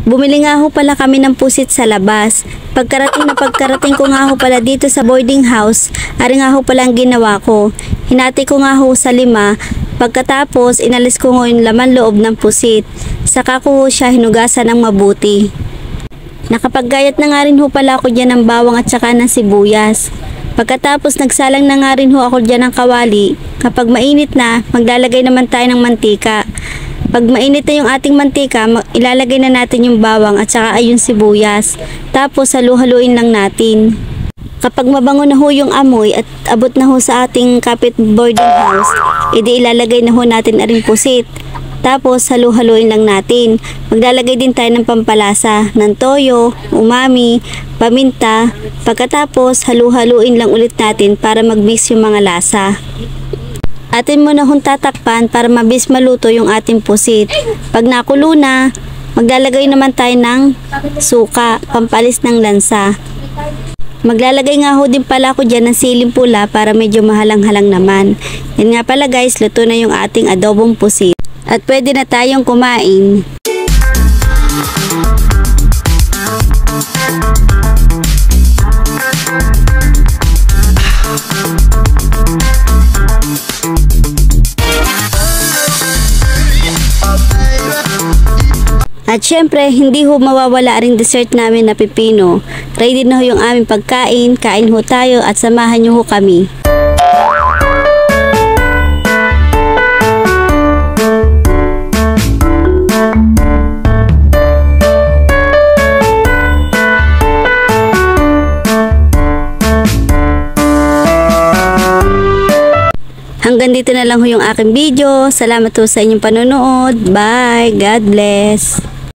Bumili nga ho pala kami ng pusit sa labas. Pagkarating ko nga ho pala dito sa boarding house, ari nga ho pala ang ginawa ko. Hinati ko nga ho sa 5. Pagkatapos, inalis ko ho yung laman loob ng pusit. Saka ko ho siya hinugasan ng mabuti. Nakapaggayat na nga rin ho pala ako dyan ng bawang at saka ng sibuyas. Pagkatapos nagsalang na nga rin ho ako dyan ng kawali. Kapag mainit na, maglalagay naman tayo ng mantika. Pag mainit na yung ating mantika, ilalagay na natin yung bawang at saka ay yung sibuyas. Tapos halu-haluin lang natin. Kapag mabango na ho yung amoy at abot na ho sa ating kapit boarding house, edi ilalagay na ho natin aring pusit. Tapos halu-haluin lang natin. Maglalagay din tayo ng pampalasa, ng toyo, umami, paminta. Pagkatapos halu-haluin lang ulit natin para mag-mix yung mga lasa. Atin mo na hong tatakpan para mabilis maluto yung ating pusit. Pag nakulo na, maglalagay naman tayo ng suka, pampalis ng lansa. Maglalagay nga ho din pala ako dyan ng siling pula para medyo mahalang-halang naman. Yan nga pala guys, luto na yung ating adobong pusit. At pwede na tayong kumain. At syempre, hindi ho mawawala ring dessert namin na pipino. Ready na ho yung aming pagkain, kain ho tayo at samahan nyo ho kami. Hanggang dito na lang ho yung aking video. Salamat ho sa inyong panonood. Bye! God bless!